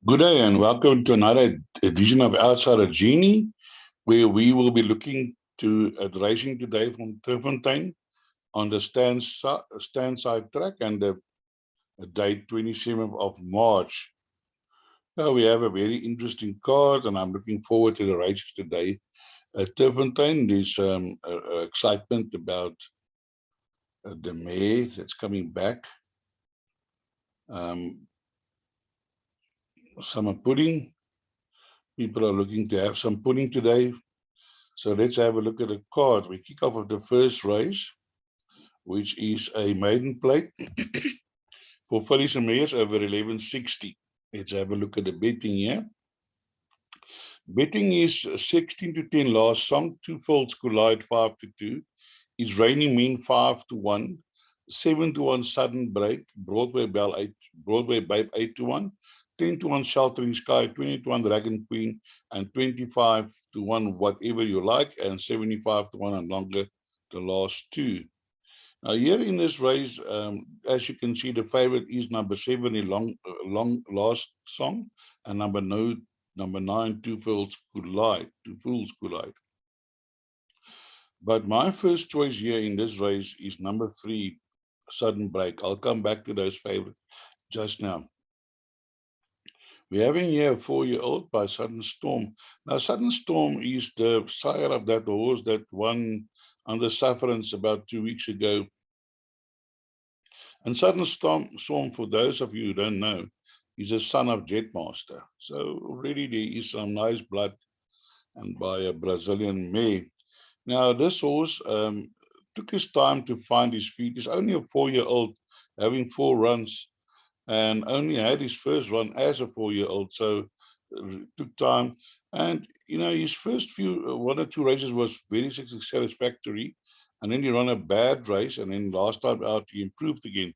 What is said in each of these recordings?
Good day and welcome to another edition of Outside of Genie, where we will be looking to at racing today from Turffontein on the stand side track and the date 27th of March. Now we have a very interesting card and I'm looking forward to the races today at Turffontein. There's excitement about the mare that's coming back. Summer pudding. People are looking to have some pudding today. So let's have a look at the card. We kick off with the first race, which is a maiden plate for fillies and mares over 1160. Let's have a look at the betting here. Betting is 16 to 10 last song, 2 folds collide 5 to 2. Is reigning mean 5 to 1, 7 to 1 sudden break, Broadway Bell 8, Broadway Babe 8 to 1, 10 to 1 Sheltering Sky, 20 to 1 Dragon Queen, and 25 to 1 whatever you like, and 75 to 1 and longer the last two. Now here in this race, as you can see, the favorite is number 7 in long last song, and number 9 2 fools collide. But my first choice here in this race is number 3 sudden break. I'll come back to those favorites just now. We're having here a 4-year-old by Sudden Storm. Now, Sudden Storm is the sire of that horse that won under sufferance about 2 weeks ago. And Sudden Storm, for those of you who don't know, is a son of Jetmaster. So already there is some nice blood, and by a Brazilian mare. Now, this horse took his time to find his feet. He's only a 4-year-old, having 4 runs, and only had his first run as a 4-year-old, so it took time. And his first 1 or 2 races was very satisfactory, and then he ran a bad race, and then last time out he improved again.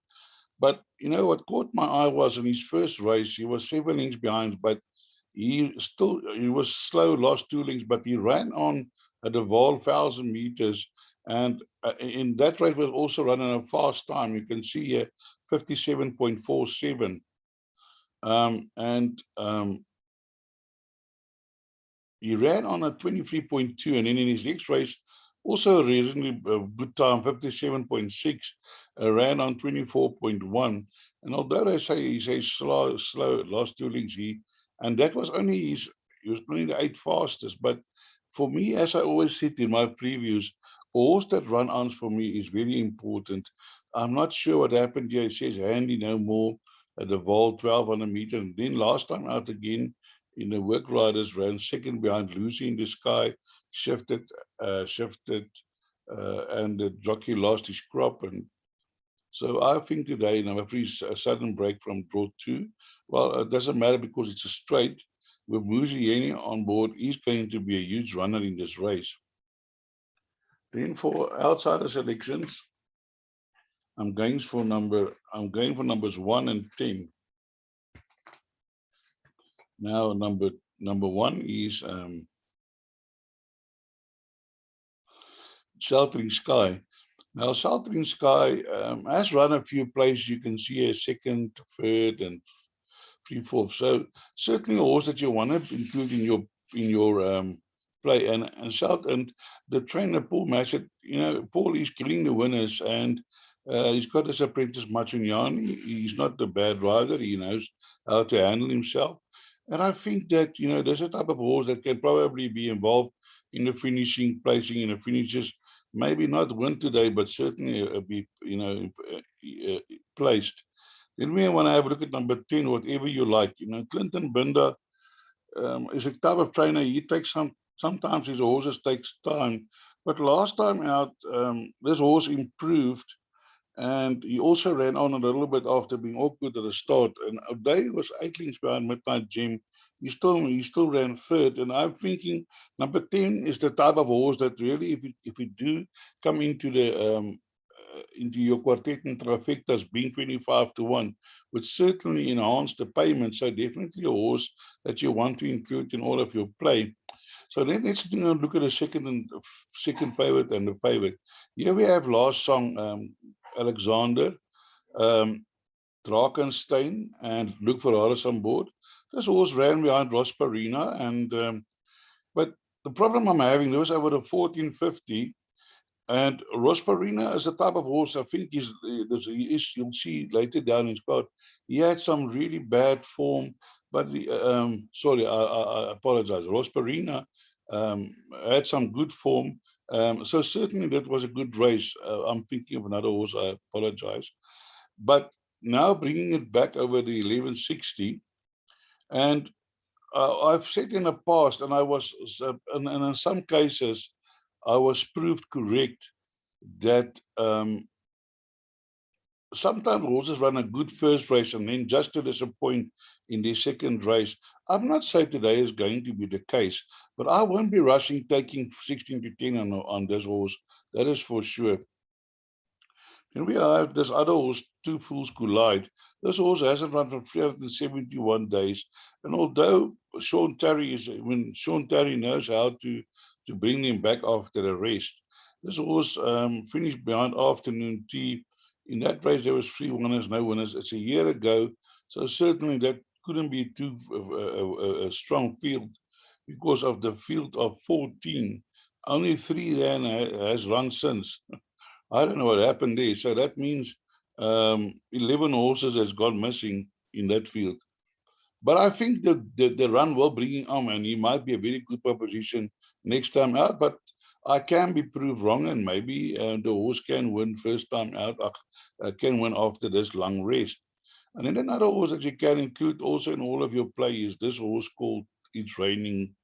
But what caught my eye was in his first race he was 7 lengths behind, but he was slow, lost 2 lengths, but he ran on at the Vaal 1,000 meters, and in that race was also running a fast time. You can see here 57.47, he ran on a 23.2, and then in his next race also a reasonably good time, 57.6, ran on 24.1. And although they say he's slow, last 2 lengths, and that was only he was only the 8th fastest. But for me, as I always said in my previews, a horse that run-ons for me is very important. I'm not sure what happened here. It says handy no more at the Vaal 1200 meter. And then last time out again in the Work Riders ran second behind Lucy in the Sky, shifted, and the jockey lost his crop. And so I think today, number 3, a sudden break from draw 2. Well, it doesn't matter because it's a straight. With Genie on board, he's going to be a huge runner in this race. Then for outsider selections, I'm going for numbers 1 and 10. Now number 1 is Sheltering Sky. Now Sheltering Sky has run a few places. You can see a 2nd, 3rd, and 3, 4th. So certainly a horse that you want to include in your play. And the trainer Paul Matchett, Paul is killing the winners, and he's got his apprentice Machunyan. He's not a bad rider. He knows how to handle himself. And I think that there's a type of horse that can probably be involved in the placing in the finishes. Maybe not win today, but certainly be placed. Then we want to have a look at number 10, whatever you like. Clinton Binder is a type of trainer. He takes sometimes his horses takes time, but last time out, this horse improved, and he also ran on a little bit after being awkward at the start. And O'Day was 8 lengths behind Midnight Gem. He still ran 3rd, and I'm thinking number 10 is the type of horse that really, if you do come into your quartet and trifectas being 25 to 1, would certainly enhance the payment. So definitely a horse that you want to include in all of your play. So then let's look at the second favorite and the favorite. Here we have last song, Alexander, Drakenstein, and Luke Ferraris on board. This horse ran behind Rosparina, and but the problem I'm having, there was over the 1450, and Rosparina is the type of horse I think you'll see later down his card. He had some really bad form, but sorry, I apologize. Rosparina had some good form, so certainly that was a good race. I'm thinking of another horse. I apologize, but now bringing it back over the 1160, and I've said in the past, and and in some cases, I was proved correct that sometimes horses run a good first race and then just to disappoint in their second race. I'm not saying today is going to be the case, but I won't be rushing taking 16 to 10 on this horse. That is for sure. Then we have this other horse, Two Fools Collide. This horse hasn't run for 371 days. And although when Sean Terry knows how to bring him back after the rest, this horse finished behind Afternoon Tea. In that race, there was 3 winners, no winners. It's a year ago, so certainly that couldn't be too a strong field because of the field of 14. Only three then has run since. I don't know what happened there. So that means 11 horses has gone missing in that field. But I think that the run will bring him on, and he might be a very good proposition next time out. But I can be proved wrong, and maybe the horse can win first time out, can win after this long rest. And then another horse that you can include also in all of your play is this horse called It's Raining,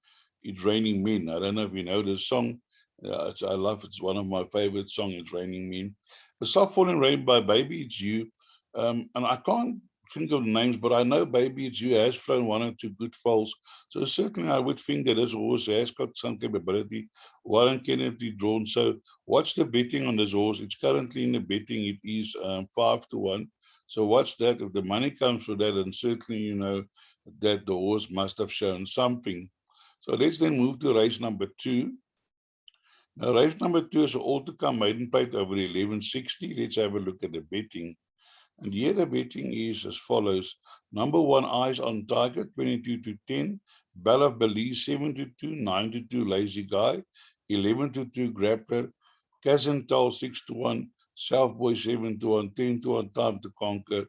It's Raining Men. I don't know if you know this song. I love it's one of my favorite songs, It's Raining Men. The Soft Falling Rain by Baby It's You. And I can't think of the names, but I know Baby It's You has flown one or two good foals. So certainly I would think that this horse has got some capability. Warren Kennedy drawn. So watch the betting on this horse. It's currently in the betting. It is 5 to 1. So watch that. If the money comes for that, and certainly you know that the horse must have shown something. So let's then move to race number 2. Now, race number 2 is all to come Maiden Plate over 1160. Let's have a look at the betting. And here the betting is as follows. Number 1, Eyes on Target, 22 to 10. Bell of Belize, 7 to 2. 9 to 2, Lazy Guy. 11 to 2, Grappler. Kazental, 6 to 1. South Boy, 7 to 1. 10 to 1, Time to Conquer.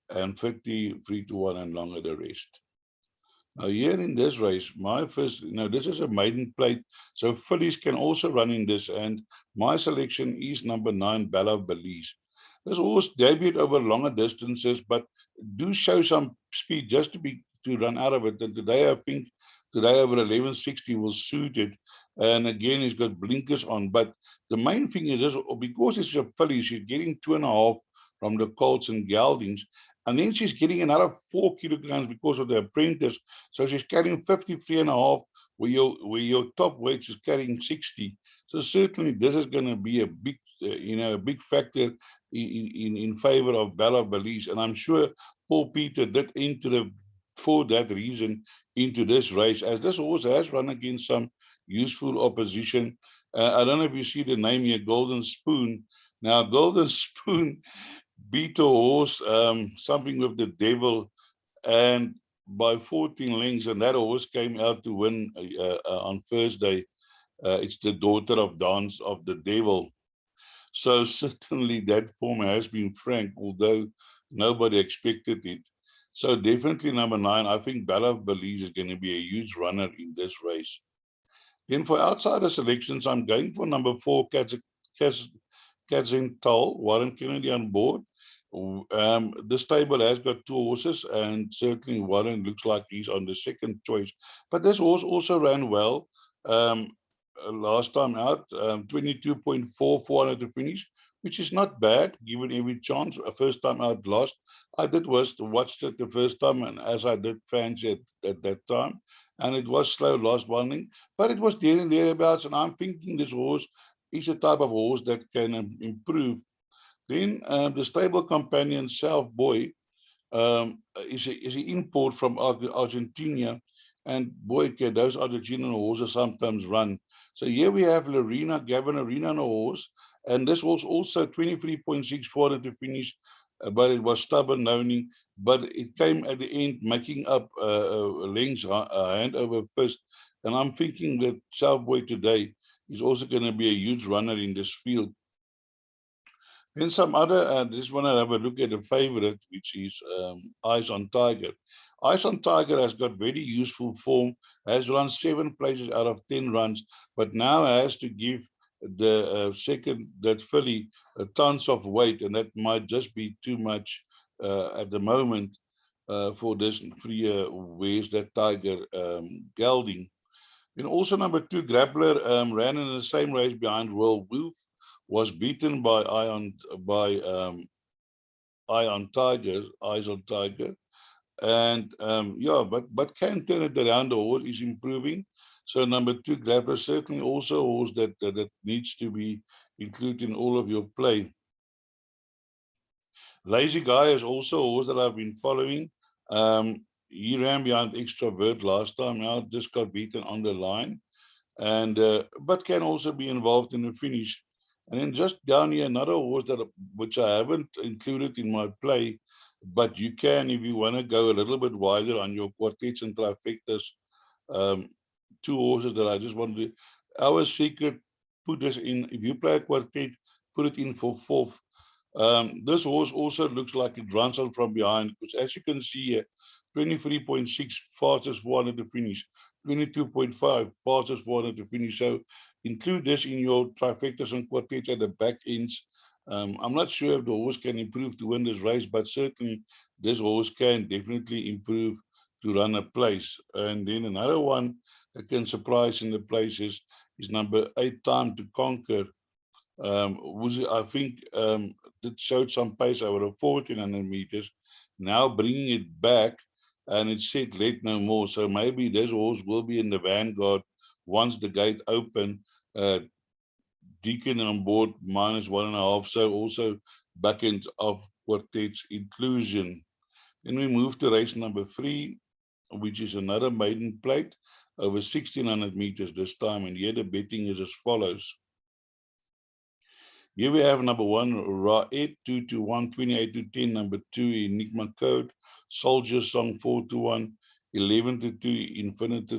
And 53 to 1 and longer the rest. Now, here in this race, this is a maiden plate, so fillies can also run in this, and my selection is number 9, Bella Belize. This horse debuted over longer distances, but do show some speed just to run out of it. And today, I think, today over 1160 will suit it. And again, he's got blinkers on. But the main thing is this, because it's a filly, she's getting 2.5 from the colts and geldings. And then she's getting another 4 kilograms because of the apprentice. So she's carrying 53.5, where your top weight is carrying 60. So certainly this is going to be a big, a big factor in favor of Bella Belize. And I'm sure Paul Peter did enter for that reason into this race, as this horse has run against some useful opposition. I don't know if you see the name here, Golden Spoon. Now, Golden Spoon beat a horse, something with the devil, and by 14 lengths, and that horse came out to win on Thursday. It's the daughter of Dance of the Devil. So certainly that form has been frank, although nobody expected it. So definitely number 9, I think Bella Belize is going to be a huge runner in this race. Then for outsider selections, I'm going for number 4, Katzental, Warren Kennedy on board. This table has got 2 horses, and certainly Warren looks like he's on the second choice. But this horse also ran well last time out, 22.4400 to finish, which is not bad given every chance. First time out lost. I did watched it the first time, and as I did fancy it at that time, and it was slow last running, but it was there and thereabouts. And I'm thinking this horse is a type of horse that can improve. Then the stable companion South Boy is an import from Argentina, and boy, can those Argentinian horses sometimes run. So here we have Gavin Arena on a horse, and this was also 23.64 to finish. but it was stubborn knowing. But it came at the end, making up lengths, hand over fist. And I'm thinking that Southboy today is also going to be a huge runner in this field. Then some other, just want to have a look at a favorite, which is Eyes on Tiger. Eyes on Tiger has got very useful form, has run 7 places out of 10 runs, but now has to give the second, that filly, tons of weight, and that might just be too much at the moment for this three ways that Tiger gelding. And also number 2, Grappler, ran in the same race behind Royal Wolf, was beaten by Eyes on Tiger, and yeah, but can turn it around. The horse is improving. So number 2, Grappler, certainly also a horse that needs to be included in all of your play. Lazy Guy is also a horse that I've been following. He ran behind Extrovert last time. Now just got beaten on the line, and but can also be involved in the finish. And then just down here, another horse that which I haven't included in my play, but you can if you want to go a little bit wider on your quartets and trifectas. Um, 2 horses that I just wanted to. Our secret, put this in. If you play a quartet, put it in for 4th. This horse also looks like it runs on from behind, because as you can see here, 23.6 fastest 400 to finish, 22.5 fastest 400 to finish. So include this in your trifectas and quartets at the back ends. I'm not sure if the horse can improve to win this race, but certainly this horse can definitely improve to run a place. And then another one that can surprise in the places is number 8, Time to Conquer. I think that showed some pace over 1400 meters. Now bringing it back, and it said let no more. So maybe this horse will be in the vanguard once the gate open. Deacon on board -1.5. So also back end of quartet's inclusion. Then we move to race number 3, which is another maiden plate over 1600 meters this time. And here the betting is as follows. Here we have number 1, Raed, 2 to 1, 28 to 10. Number 2, Enigma Code, Soldier Song, 4 to 1, 11 to 2, Infinite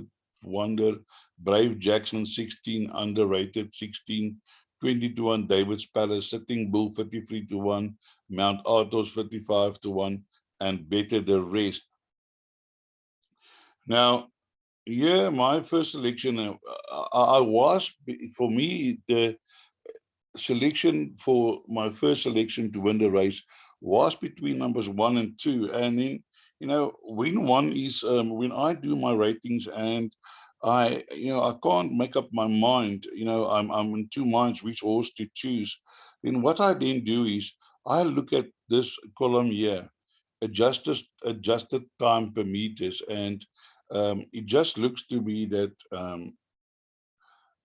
Wonder, Brave Jackson, 16, Underrated, 16, 20 to 1, David's Palace, Sitting Bull, 53 to 1, Mount Ethos, 55 to 1, and Better the Rest. Now, yeah, my first selection, I was, for me, the selection for my first selection to win the race was between numbers 1 and 2. And then, when one is, when I do my ratings and I can't make up my mind, I'm in 2 minds which horse to choose. Then what I then do is I look at this column here, adjusted time per meters, and it just looks to be that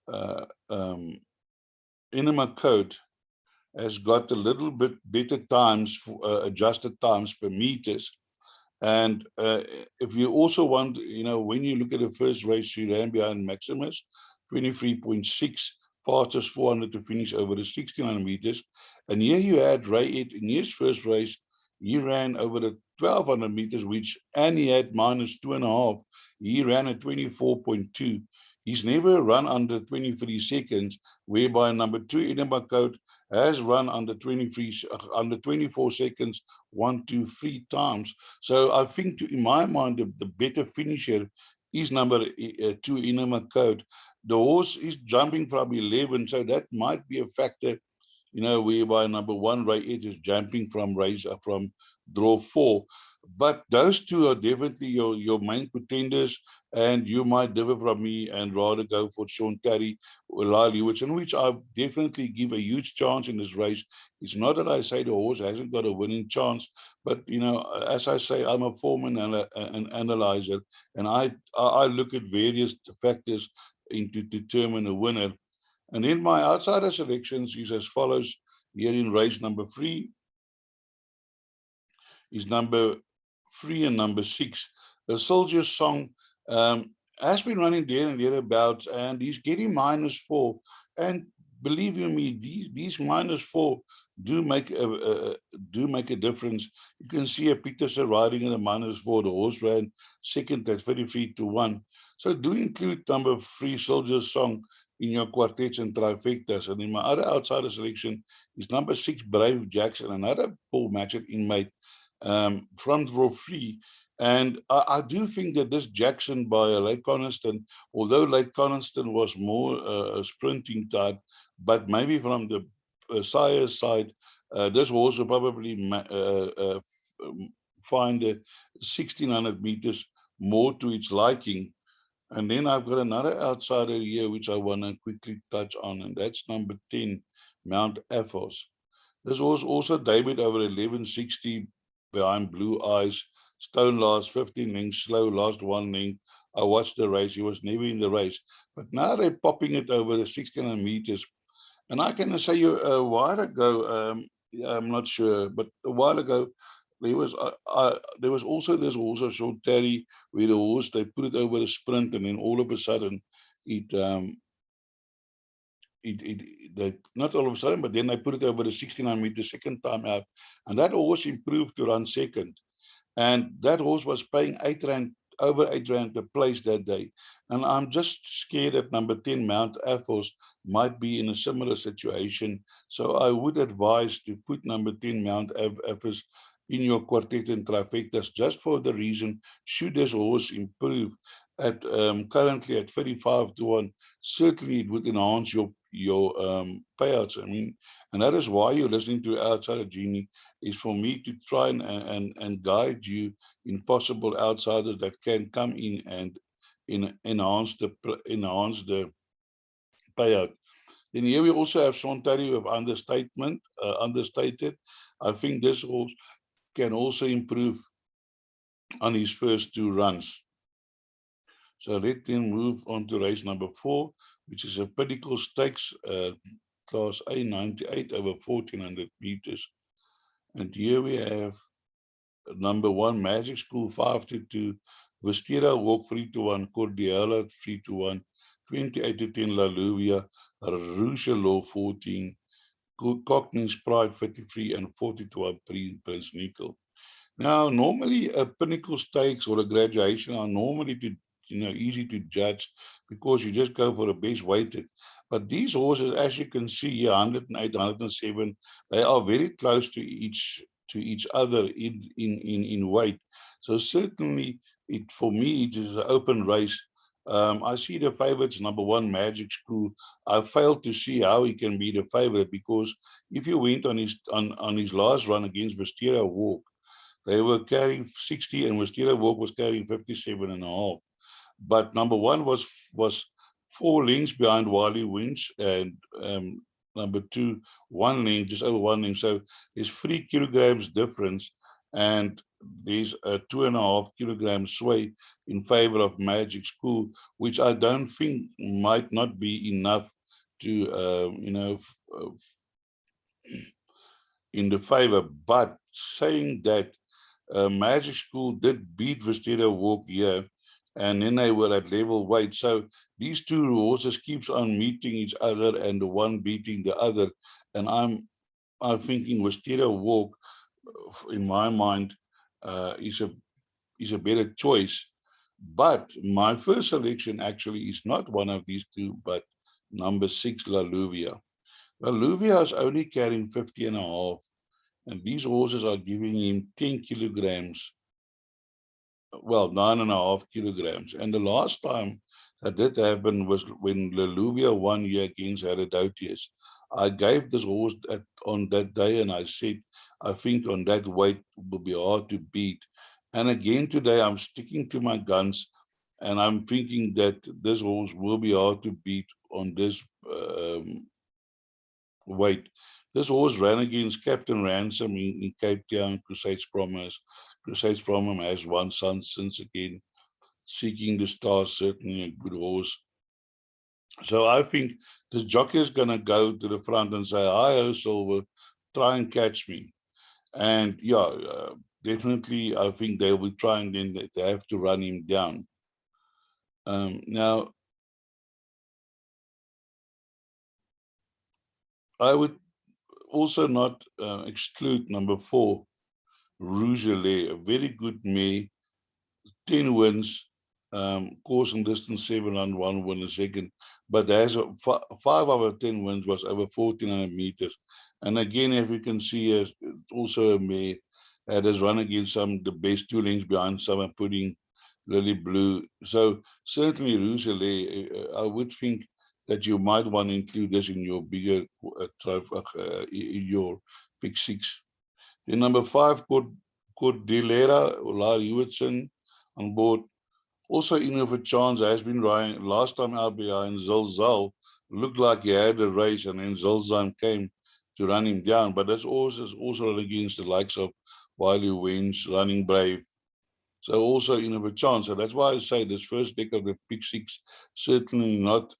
uh, um, Enema Code has got a little bit better times, for, adjusted times per meters. And if you also want, when you look at the first race, she ran behind Maximus, 23.6, fastest 400 to finish over the 1600 meters. And here you had Ray Ed in his first race, he ran over the 1200 meters, and he had -2.5. He ran at 24.2. He's never run under 23 seconds, whereby number 2, Edinburgh Code, has run under 24 seconds 1, 2, 3 times. So I think, in my mind, the better finisher is number 2, Enema Code. The horse is jumping from 11, so that might be a factor, whereby number 1, Ray Edge, is jumping from draw 4. But those 2 are definitely your main contenders, and you might differ from me and rather go for Sean Terry or Lyle Lewis, in which I definitely give a huge chance in this race. It's not that I say the horse hasn't got a winning chance, but as I say, I'm a foreman and an analyzer, and I look at various factors to determine a winner. And then my outsider selections is as follows. Here in race number 3 is number 3 and number 6. The Soldier Song has been running there and thereabouts, and he's getting -4. And believe you me, these -4, do make a difference. You can see a Peterson riding in the -4. The horse ran second at 33-1. So do include number 3 Soldier's Song in your quartets and trifectas. And in my other outsider selection is number 6 Brave Jackson, another Paul Matchett inmate, front row 3. And I do think that this Jackson by Lake Coniston, although Lake Coniston was more a sprinting type, but maybe from the sire's side, this horse will probably find 1600 meters more to its liking. And then I've got another outsider here which I want to quickly touch on, and that's number 10, Mount Ethos. This was also debuted over 1160 behind Blue Eyes. Stone last 15 lengths, slow last 1 length. I watched the race. He was never in the race. But now they're popping it over the 1600 meters. And I can say you a while ago, I'm not sure, but a while ago, there was also this horse I showed Terry, where the horse, they put it over the sprint, and then all of a sudden it they, not all of a sudden, but then they put it over the 69 meters second time out, and that horse improved to run second. And that horse was paying R8, over R8 a place that day. And I'm just scared that number 10, Mount Ethos, might be in a similar situation. So I would advise to put number 10, Mount Ethos, in your quartet and trifectas, just for the reason, should this horse improve at currently at 35-1, certainly it would enhance your payouts. I mean, and that is why you're listening to Outsider Genie, is for me to try and guide you in possible outsiders that can come in and enhance the payout. Then here we also have Sontari with understated. I think this horse can also improve on his first 2 runs. So let them move on to race number 4, which is a Pinnacle Stakes, Class A, 98 over 1400 meters. And here we have number 1, Magic School, 5-2, Vistera Walk 3-1, Cordiala 3-1, 28-10, La Luvia, Rouge Law 14, Cockney's Pride 53, and 40-1 Prince Nickel. Now, normally a Pinnacle Stakes or a graduation are normally easy to judge, because you just go for the best weighted. But these horses, as you can see here, 108, 107, they are very close to each other in weight. So certainly, for me, it is an open race. I see the favorites, number 1, Magic School. I failed to see how he can be the favorite, because if you went on his last run against Vistera Walk, they were carrying 60, and Vistera Walk was carrying 57.5. But number 1 was 4 lengths behind Wily Winch, and number 2, 1 length, just over 1 length. So there's 3 kilograms difference, and there's a 2.5 kilogram sway in favor of Magic School, which I don't think might not be enough to, in the favor. But saying that, Magic School did beat Vistera Walk here, and then they were at level weight. So these 2 horses keeps on meeting each other, and the one beating the other. And I'm thinking Vistera Walk, in my mind, is a better choice. But my first selection actually is not one of these 2, but number 6, La Luvia. La Luvia is only carrying 50.5. And these horses are giving him 10 kilograms, well, 9.5 kilograms. And the last time that did happen was when Leluvia won here against Herodotus. I gave this horse on that day, and I said, I think on that weight will be hard to beat. And again today, I'm sticking to my guns, and I'm thinking that this horse will be hard to beat on this weight. This horse ran against Captain Ransom in Cape Town, Crusade's Promise. Crusade's Promise has won since again. Seeking the Stars, certainly a good horse. So I think this jockey is going to go to the front and say, hi, Silver, try and catch me. And yeah, definitely, I think they will try, and then they have to run him down. Now, I would also not exclude number 4, Rougelet, a very good mare, 10 wins, course and distance 7 and 1 win a second, but has 5 out of 10 wins was over 1400 meters. And again, if you can see, it's also a mare that has run against the best 2 lengths behind Summer Pudding, Lily Blue. So certainly Rougelet, I would think that you might want to include this in your bigger in your pick 6. Then number 5, Cordillera, Ola Hewitson on board. Also in with a chance, has been riding last time out behind Zilzal. Looked like he had a race, and then Zilzal came to run him down. But that's also against the likes of Wiley Wins, Running Brave. So also in with a chance. So that's why I say this first deck of the pick 6 certainly not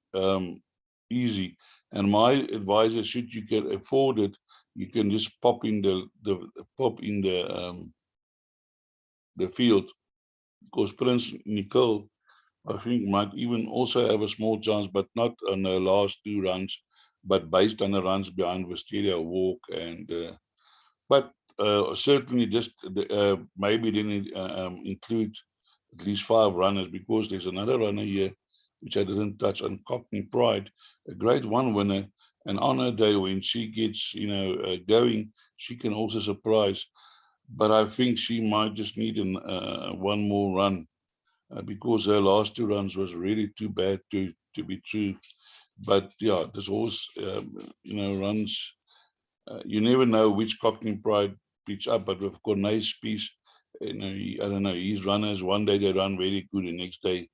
easy. And my advice is, should you can afford it, you can just pop in the field, because Prince Nicole, I think, might even also have a small chance, but not on the last 2 runs, but based on the runs behind Wisteria Walk. And but certainly just maybe then include at least 5 runners, because there's another runner here which I didn't touch on, Cockney Pride, a Grade 1 winner. And on her day when she gets going, she can also surprise. But I think she might just need one more run, because her last 2 runs was really too bad to be true. But yeah, this horse, runs. You never know which Cockney Pride picks up. But with Cornet's piece, I don't know. His runners, one day they run very good, the next day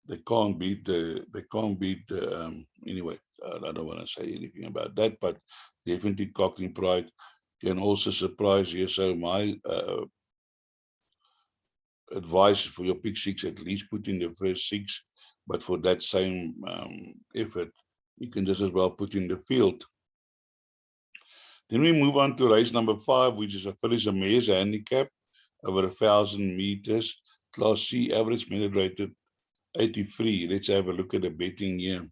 they can't beat the. Anyway, I don't want to say anything about that. But definitely Cockney Pride can also surprise here. So my advice for your pick 6, at least put in the first 6, but for that same effort, you can just as well put in the field. Then we move on to race number 5, which is a Phyllis Mares handicap over 1,000 meters, Class C, average merit rated 83. Let's have a look at the betting here.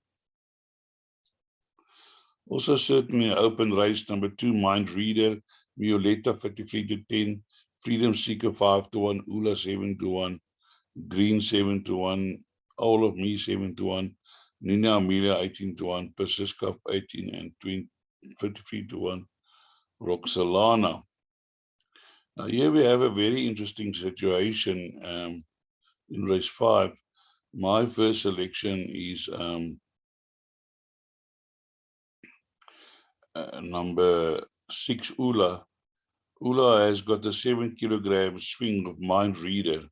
Also certainly an open race, number 2, Mind Reader, Violetta 53-10, Freedom Seeker 5-1, Ula 7-1, Green 7-1, All of Me 7-1, Nina Amelia 18-1, Persiska 18 and 53-1, Roxalana. Now here we have a very interesting situation in race 5. My first selection is number 6, Ula. Ula has got a 7 kilogram swing of Mind Reader.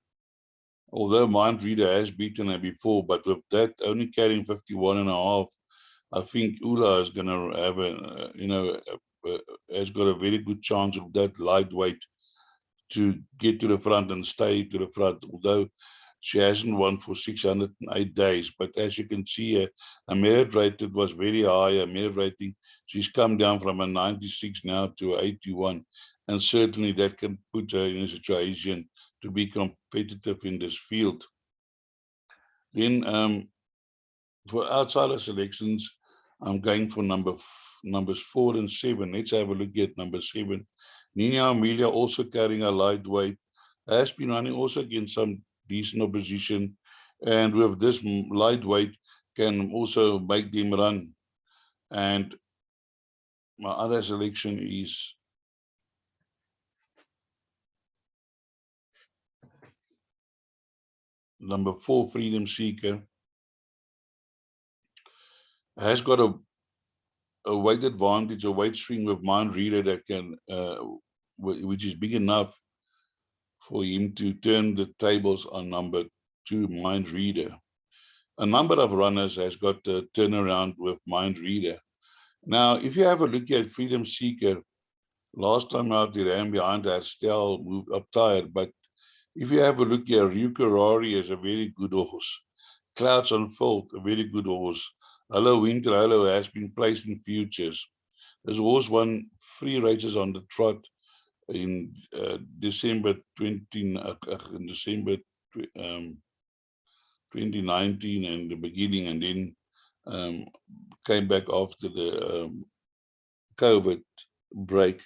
Although Mind Reader has beaten her before, but with that only carrying 51.5, I think Ula is going to have has got a very good chance of that lightweight to get to the front and stay to the front, although she hasn't won for 608 days. But as you can see, her merit rated was very high. Her merit rating, she's come down from a 96 now to 81. And certainly that can put her in a situation to be competitive in this field. Then for outsider selections, I'm going for numbers 4 and 7. Let's have a look at number 7. Nina Amelia, also carrying a lightweight, has been running also against some decent opposition, and with this lightweight can also make them run. And my other selection is number 4, Freedom Seeker. Has got a weight advantage, a weight swing with Mind Reader that can, which is big enough for him to turn the tables on number 2, Mind Reader. A number of runners has got a turnaround with Mind Reader. Now, if you have a look at Freedom Seeker, last time out, he ran behind Estelle, moved up tired. But if you have a look here, Ryukarari is a very good horse. Clouds Unfold, a very good horse. Hello Winter, Hello has been placed in futures. This horse won 3 races on the trot in December 2019 and the beginning, and then came back after the COVID break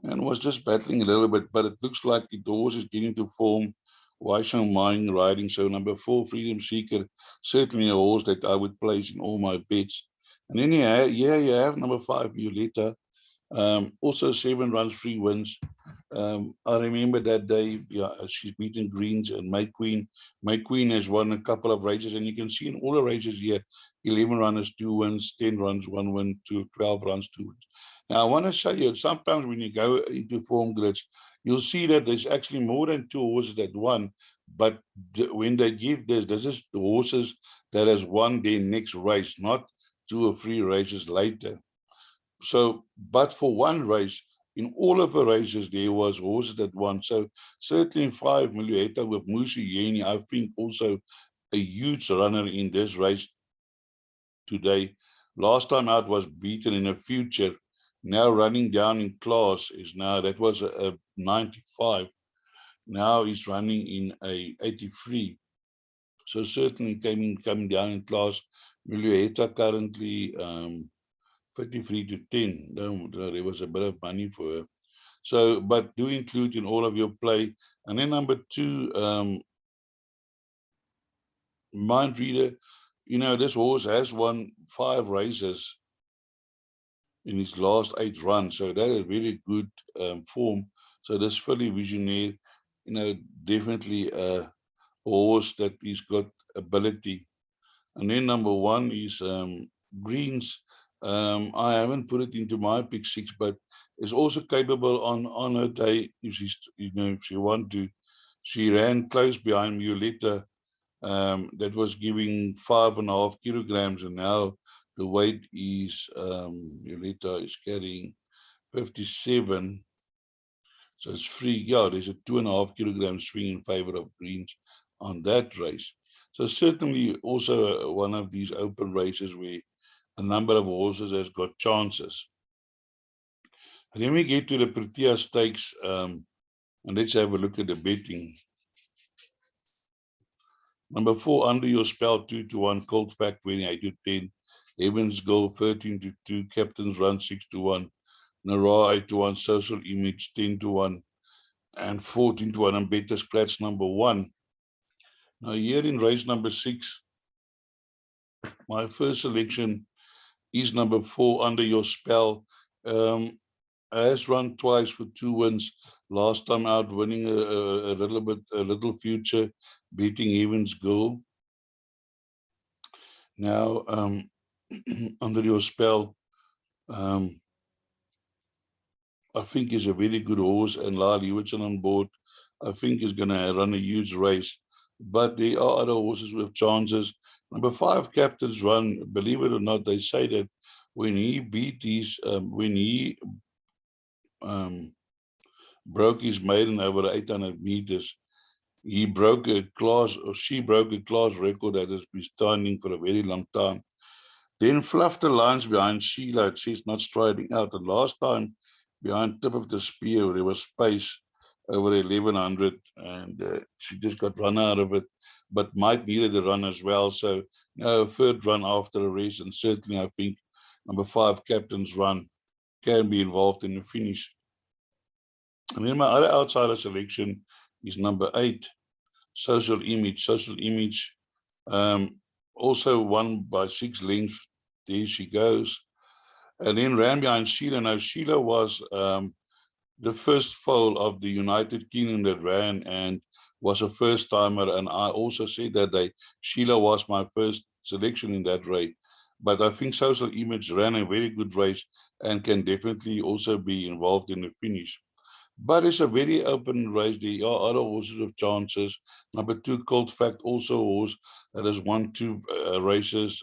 and was just battling a little bit, but it looks like the horse is getting to form. Why so mind riding? So number 4, Freedom Seeker, certainly a horse that I would place in all my bets. And then you have number 5, Violetta. Also 7 runs, 3 wins. I remember that day, yeah, she's beaten Greens and May Queen. May Queen has won a couple of races, and you can see in all the races here, 11 runners, 2 wins, 10 runs, 1 win, 12 runs, 2 wins. Now, I want to show you, sometimes when you go into form grids, you'll see that there's actually more than 2 horses that won, but when they give this is the horses that has won their next race, not 2 or 3 races later. So, but for one race, in all of the races, there was horses that won. So certainly 5, Mount with Genie, I think also a huge runner in this race today. Last time out was beaten in a future. Now running down in class is now, that was a 95. Now he's running in a 83. So certainly coming down in class. Mount currently 53 to 10. There was a bit of money for her. So, but do include in all of your play. And then number 2, Mind Reader. You know, this horse has won 5 races in his last 8 runs. So that is very good form. So this Philly Visionaire, you know, definitely a horse that he's got ability. And then number 1 is Greens. I haven't put it into my pick 6, but is also capable on her day if she's, if she want to. She ran close behind Violetta. That was giving 5.5 kilograms, and now the weight is Violetta is carrying 57. So it's free. Yeah, there's a 2.5 kilogram swing in favor of Greens on that race. So certainly also one of these open races where a number of horses has got chances. And then we get to the Protea Stakes, and let's have a look at the betting. Number 4, Under Your Spell, 2 to 1, Cold Fact winning 8 to 10, Heaven's Goal 13 to 2, Captain's Run 6 to 1, Nara 8 to 1, Social Image 10 to 1, and 14 to 1, and Better Scratch number 1. Now here in race number 6, my first selection is number 4, Under Your Spell. Has run twice for 2 wins. Last time out, winning a little future, beating Heaven's Goal. Now, Under Your Spell, I think is a very good horse, and Lyle Hewitson on board, I think is going to run a huge race. But there are other horses with chances. Number 5, Captain's Run, believe it or not, they say that when he beat his, when he broke his maiden over 800 meters, he broke a class, or she broke a class record that has been standing for a very long time. Then fluffed the lines behind Sheila. It says not striding out. And last time, behind Tip of the Spear, there was space over 1100, and she just got run out of it. But Mike needed a run as well. So, no, third run after a race, and certainly I think number 5, Captain's Run, can be involved in the finish. And then my other outsider selection is number 8, Social Image. Social Image also won by 6 lengths. There she goes. And then ran behind Sheila. Now, Sheila was the first foal of the United Kingdom that ran and was a first timer. And I also said that day, Sheila was my first selection in that race. But I think Social Image ran a very good race and can definitely also be involved in the finish. But it's a very open race. There are other horses with chances. Number 2, Cold Fact, also a horse that has won 2 races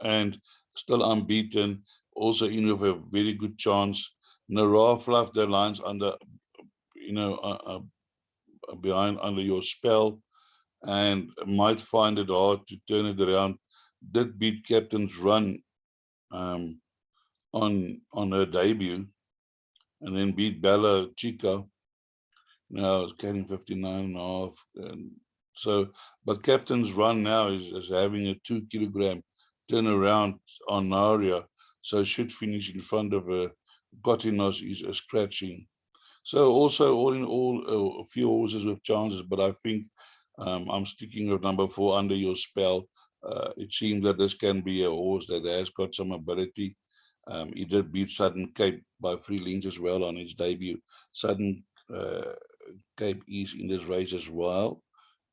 and still unbeaten. Also in with a very good chance. Nara fluffed their lines under, behind Under Your Spell, and might find it hard to turn it around. Did beat Captain's Run on her debut, and then beat Bella Chica. Now it's carrying 59.5. And so, but Captain's Run now is having a 2 kilogram turnaround on Naria. so should finish in front of Cotinos is a scratching. So also all in all, a few horses with chances, but I think I'm sticking with number 4, Under Your Spell. It seems that this can be a horse that has got some ability. He did beat Southern Cape by 3 lengths as well on his debut. Southern Cape is in this race as well,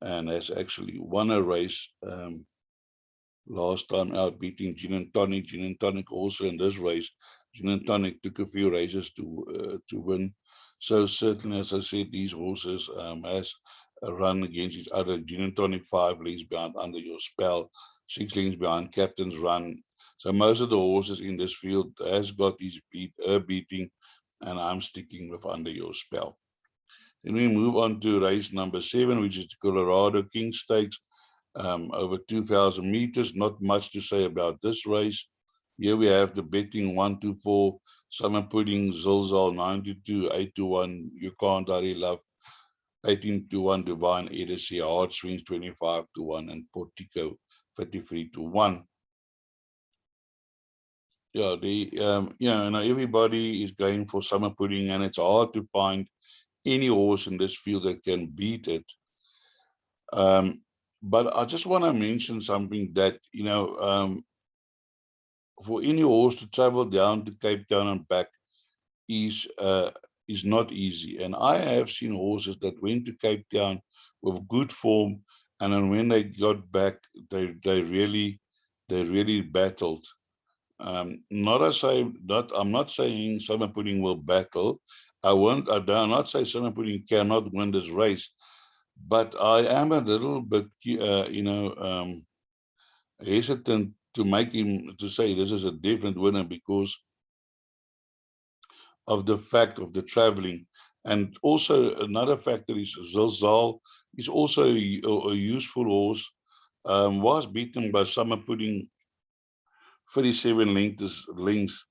and has actually won a race last time out, beating Gin and Tonic. Gin and Tonic also in this race. Gin and Tonic took a few races to win. So certainly, as I said, these horses has a run against each other. Gin and Tonic 5 lengths behind Under Your Spell, 6 lengths behind Captain's Run. So most of the horses in this field has got his beating, and I'm sticking with Under Your Spell. Then we move on to race number 7, which is the Colorado King Stakes. Over 2,000 meters. Not much to say about this race. Here we have the betting 1 to 4, Summer Pudding, Zilzal 9 to 2, 8 to 1, You Can't Hurry Love 18 to 1, Divine Edison, Hard Swings 25 to 1, and Portico 53 to 1. Yeah, now everybody is going for Summer Pudding, and it's hard to find any horse in this field that can beat it. But I just want to mention something that, for any horse to travel down to Cape Town and back is not easy. And I have seen horses that went to Cape Town with good form, and then when they got back, they really battled. I'm not saying Summer Pudding will battle. I do not say Summer Pudding cannot win this race, but I am a little bit, hesitant to make him to say this is a different winner because of the fact of the traveling. And also another factor is Zilzal is also a useful horse. Was beaten by Summer Pudding 37 lengths.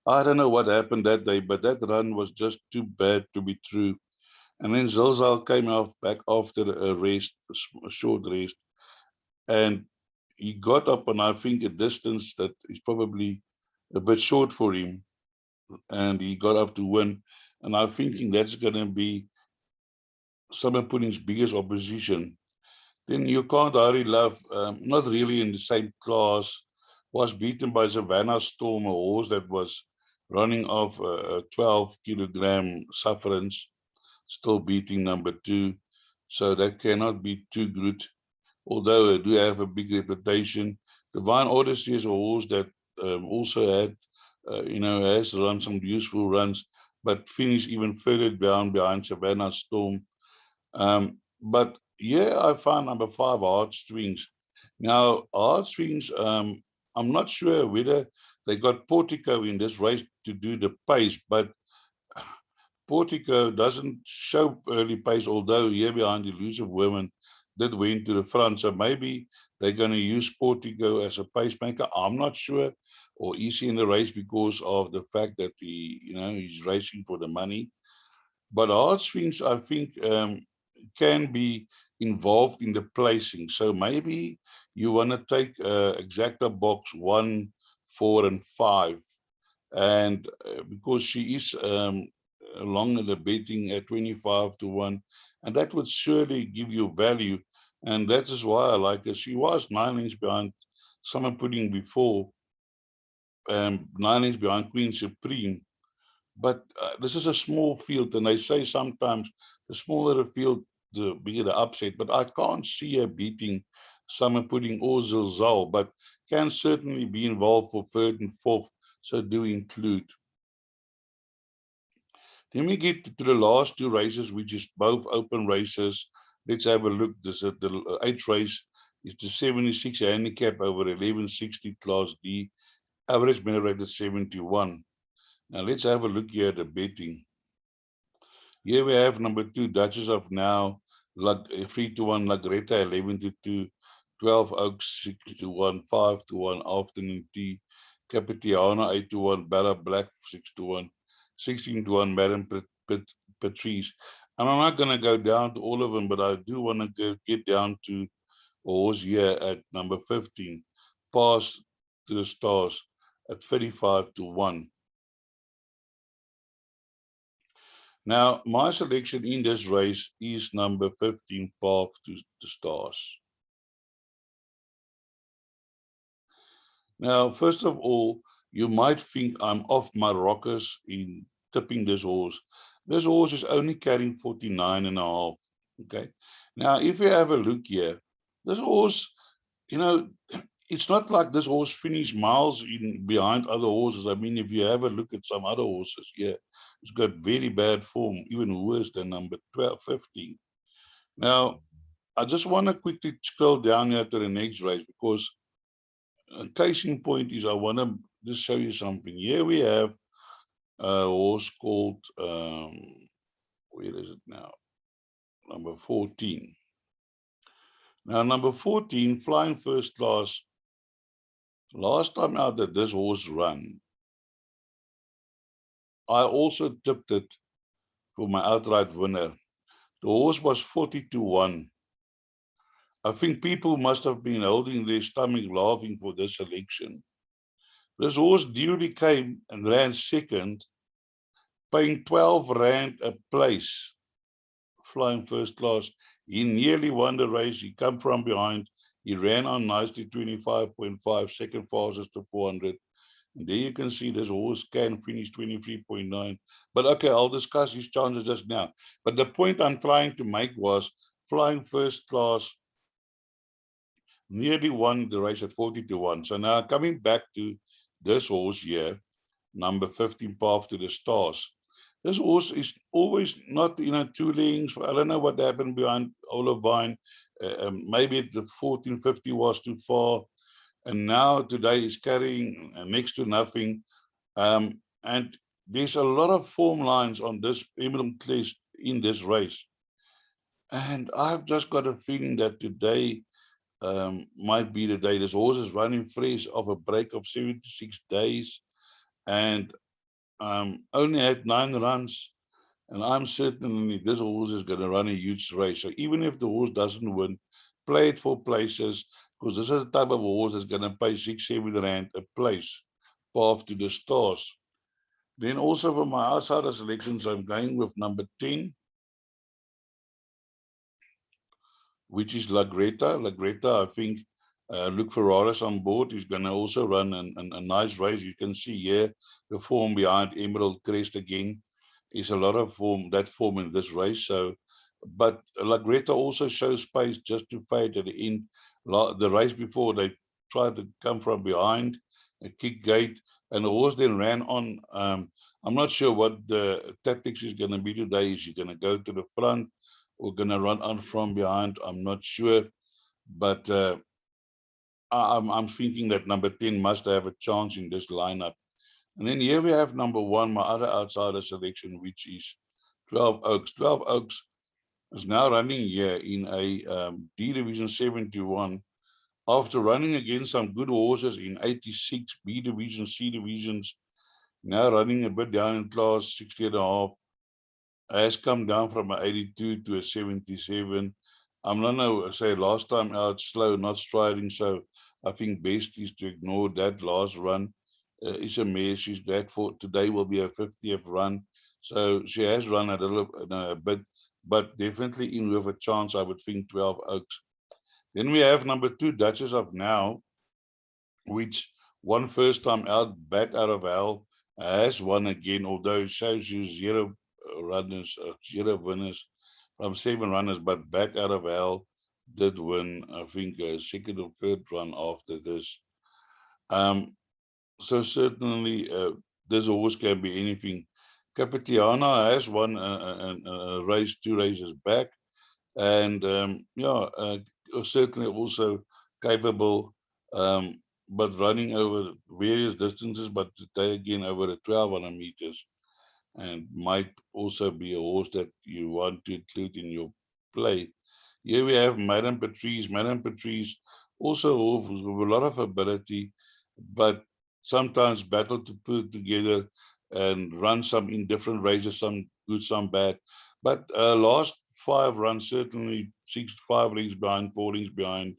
I don't know what happened that day, but that run was just too bad to be true. And then Zilzal came back after a rest, a short rest, and he got up on, I think, a distance that is probably a bit short for him, and he got up to win. And I'm thinking that's going to be Summer Pudding's biggest opposition. Then You Can't Hurry Love, not really in the same class, was beaten by Savannah Storm, a horse that was running off a 12-kilogram sufferance, still beating number 2. So that cannot be too good, although I do have a big reputation. Divine Odyssey is a horse that also had, has run some useful runs, but finished even further down behind Savannah Storm. But yeah, I found number 5, Hard Swings. Now, Hard Swings, I'm not sure whether they got Portico in this race to do the pace, but Portico doesn't show early pace, although here behind Elusive Women did win to the front. So maybe they're going to use Portico as a pacemaker. I'm not sure. Or easy in the race because of the fact that he's racing for the money. But Hard Swings, I think, can be involved in the placing. So maybe you want to take exacta box 1, 4, and 5. And because she is along in the betting at 25 to 1, and that would surely give you value. And that is why I like her. She was 9 lengths behind Summer Pudding before, 9 lengths behind Queen Supreme. But this is a small field, and they say sometimes the smaller the field, the bigger the upset. But I can't see her beating Summer Pudding or Zilzal, but can certainly be involved for 3rd and 4th, so do include. Then we get to the last 2 races, which is both open races. Let's have a look. The 8th race is the 76 handicap over 1160 Class D, average merit rated 71. Now let's have a look here at the betting. Here we have number 2, Duchess of Now, 3 to 1, Lagretta 11 to 2, 12 Oaks 6 to 1, 5 to 1, Afternoon Tea, Capitiana 8 to 1, Bella Black 6 to 1, 16 to 1, Madame Patrice. And I'm not going to go down to all of them, but I do want to get down to a horse here at number 15, Pass to the Stars. at 35-1. Now, my selection in this race is number 15, Path to the Stars. Now, first of all, you might think I'm off my rockers in tipping this horse. This horse is only carrying 49.5. Okay. Now, if you have a look here, this horse, you know, it's not like this horse finished miles behind other horses. I mean, if you have a look at some other horses, yeah, it's got very bad form, even worse than number 12, 15. Now, I just want to quickly scroll down here to the next race, because a case in point is I want to just show you something. Here we have a horse called, where is it now? Number 14. Now, number 14, Flying First Class. Last time out that this horse ran, I also tipped it for my outright winner. The horse was 40-1. I think people must have been holding their stomach laughing for this selection. This horse duly came and ran second, paying 12 Rand a place. Flying First Class. He nearly won the race. He came from behind. He ran on nicely, 25.5, second fastest to 400. And there you can see this horse can finish 23.9. But okay, I'll discuss his chances just now. But the point I'm trying to make was Flying First Class nearly won the race at 40-1. So now coming back to this horse here, number 15, Path to the Stars. This horse is always not, 2 lengths. I don't know what happened behind Olivine. Maybe the 1450 was too far. And now today is carrying next to nothing. And there's a lot of form lines on this Emerald list in this race. And I've just got a feeling that today might be the day. This horse is running fresh off a break of 76 days and only had 9 runs. And I'm certain this horse is going to run a huge race. So even if the horse doesn't win, play it for places, because this is the type of horse that's going to pay 6-7 Rand a place. Path to the Stars. Then also for my outsider selections, I'm going with number 10, which is La Greta. La Greta, I think Luke Ferraris on board. He's going to also run a nice race. You can see here the form behind Emerald Crest again. Is a lot of form in this race. So, but La Greta also shows pace just to fade at the end. The race before, they tried to come from behind, a kick gate, and the horse then ran on. I'm not sure what the tactics is going to be today. Is he going to go to the front or going to run on from behind? I'm not sure, but I'm thinking that number 10 must have a chance in this lineup. And then here we have number 1, my other outsider selection, which is 12 Oaks. 12 Oaks is now running here in a D Division 71 after running against some good horses in 86, B Division, C Divisions, now running a bit down in class, 60.5, has come down from an 82 to a 77. I'm not going to say last time out slow, not striding, so I think best is to ignore that last run. Is a mare. She's back for today will be her 50th run. So she has run a little bit, but definitely in with a chance, I would think 12 Oaks. Then we have number 2, Duchess of Now, which won first time out, back out of hell, has won again, although it shows you 0 runners, 0 winners from 7 runners, but back out of hell did win, I think, a second or third run after this. So certainly, this horse can be anything. Capitiana has won a race, 2 races back, and certainly also capable, but running over various distances, but today again over the 1200 meters, and might also be a horse that you want to include in your play. Here we have Maiden Plate. Maiden Plate also a horse with a lot of ability, but sometimes battle to put together and run some in different races, some good, some bad. But last 5 runs, certainly 5 lengths behind, 4 lengths behind,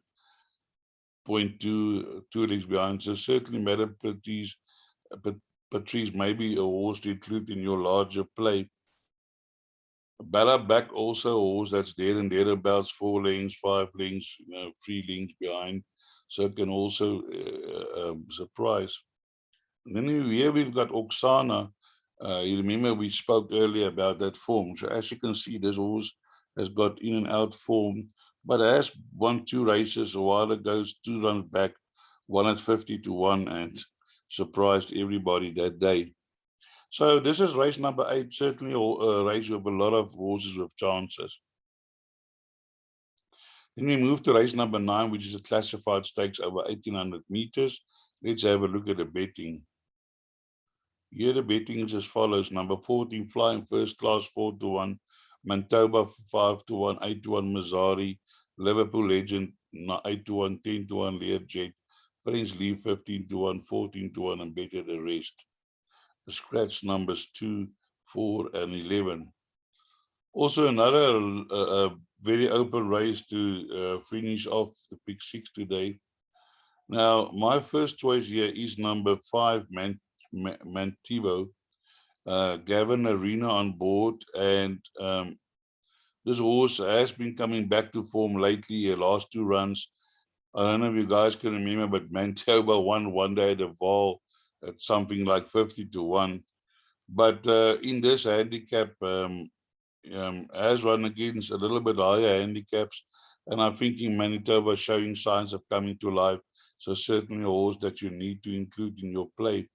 0.2, 2 lengths behind. So certainly Maiden Plate But Patrice, maybe a horse to include in your larger play. Back also a horse that's there and thereabouts, 4 lengths, 5 lengths, 3 lengths behind, so can also surprise. And then here we've got Oksana. You remember we spoke earlier about that form. So as you can see, this horse has got in and out form, but has won 2 races a while ago, 2 runs back, won at 50-1, and surprised everybody that day. So this is race number 8, certainly a race with a lot of horses with chances. Then we move to race number 9, which is a classified stakes over 1800 meters. Let's have a look at the betting. Here the betting is as follows. Number 14, Flying First Class, 4-1. Manitoba, 5-1. 8-1, Mazzari. Liverpool Legend, 8-1. 10-1, Learjet. French Leaf, 15-1. 14-1, and better the rest. The scratch numbers 2, 4, and 11. Also another very open race to finish off the pick 6 today. Now, my first choice here is number 5, Mantivo. Gavin Arena on board, and this horse has been coming back to form lately. Last 2 runs, I don't know if you guys can remember, but Manitoba won one day at the Val at something like 50-1. But in this handicap, has run against a little bit higher handicaps, and I'm thinking Manitoba showing signs of coming to life. So certainly a horse that you need to include in your play.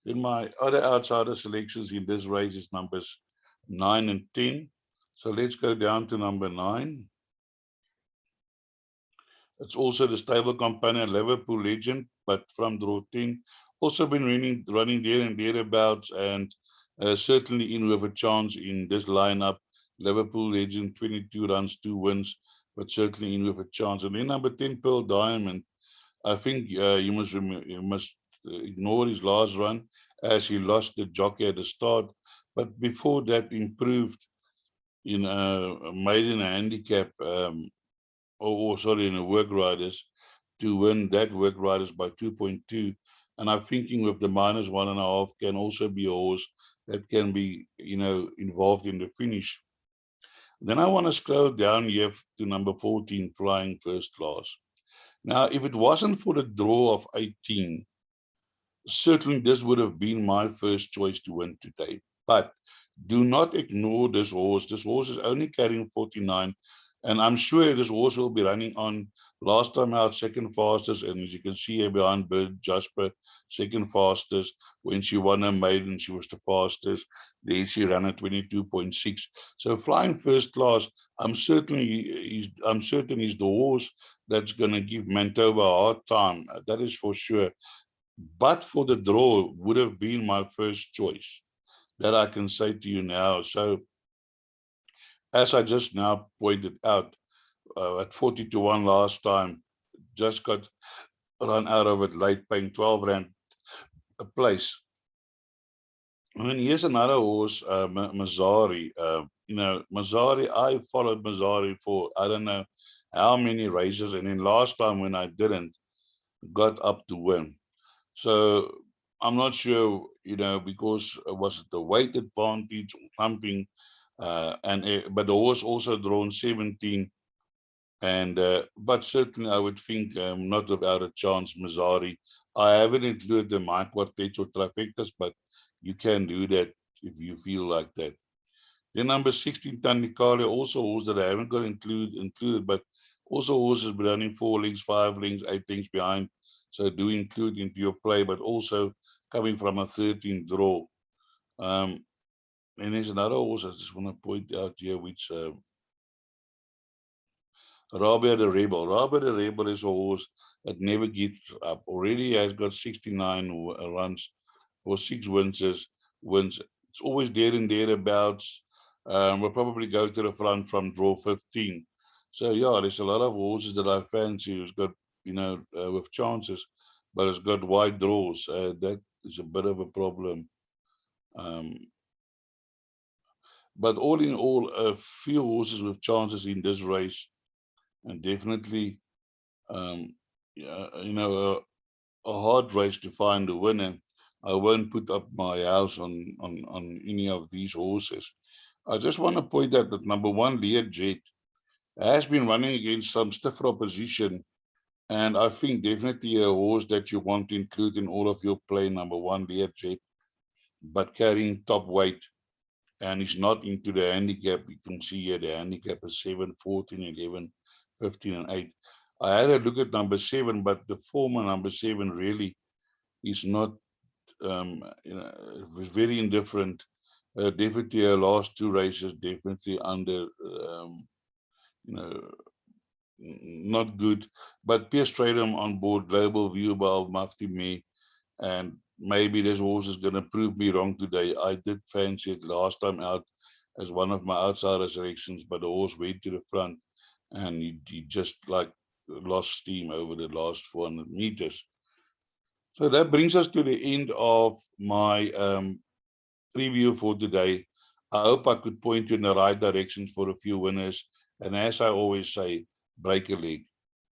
Then my other outsider selections in this race is numbers 9 and 10. So let's go down to number 9. It's also the stable companion Liverpool Legend, but from draw 10. Also been running there and thereabouts, and certainly in with a chance in this lineup. Liverpool Legend, 22 runs, 2 wins, but certainly in with a chance. And then number 10, Pearl Diamond. I think you must ignore his last run as he lost the jockey at the start. But before that, improved in a maiden handicap, or sorry, in a work riders, to win that work riders by 2.2. And I'm thinking with the minus 1.5 can also be a horse that can be, involved in the finish. Then I want to scroll down here to number 14, Flying First Class. Now, if it wasn't for the draw of 18, certainly this would have been my first choice to win today. But do not ignore this horse. This horse is only carrying 49, and I'm sure this horse will be running on. Last time out, second fastest, and as you can see here behind Bird Jasper, second fastest. When she won her maiden, she was the fastest. There she ran at 22.6. So Flying First Class, I'm certain he's the horse that's going to give Manitoba a hard time. That is for sure. But for the draw would have been my first choice. That I can say to you now. So as I just now pointed out, at 40-1 last time, just got run out of it late, paying 12 Rand a place. And then here's another horse, Mazzari. Mazzari, I followed Mazzari for I don't know how many races, and then last time when I didn't, got up to win. So I'm not sure, because it was the weight advantage or something, but the horse also drawn 17, and but certainly I would think not without a chance, Mazzari. I haven't included the my quartets or trifectas, but you can do that if you feel like that. Then number 16, Tandikale, also horse that I haven't got included, but also horses running 4 lengths, 5 lengths, 8 lengths behind. So do include into your play, but also coming from a 13 draw. And there's another horse I just want to point out here, which Rabia the Rebel. Rabia the Rebel is a horse that never gives up. Already has got 69 runs for 6 wins. It's always there and thereabouts. We'll probably go to the front from draw 15. So yeah, there's a lot of horses that I fancy who's got, with chances, but it's got wide draws. That is a bit of a problem. But all in all, a few horses with chances in this race, and definitely, um, a hard race to find a winner. I won't put up my house on any of these horses. I just want to point out that number 1, Learjet, has been running against some stiffer opposition, and I think definitely a horse that you want to include in all of your play, number 1, Learjet, but carrying top weight, and he's not into the handicap. You can see here the handicap is 7, 14, 11, 15, and 8. I had a look at number 7, but the former number 7 really is not, it was very indifferent. Definitely her last 2 races, definitely under, you know, not good. But Pierce Stradum on board, Global View by Mufti Me, and maybe this horse is going to prove me wrong today. I did fancy it last time out as one of my outsider selections, but the horse went to the front and he just like lost steam over the last 400 meters. So that brings us to the end of my preview for today. I hope I could point you in the right direction for a few winners. And as I always say, break a leg.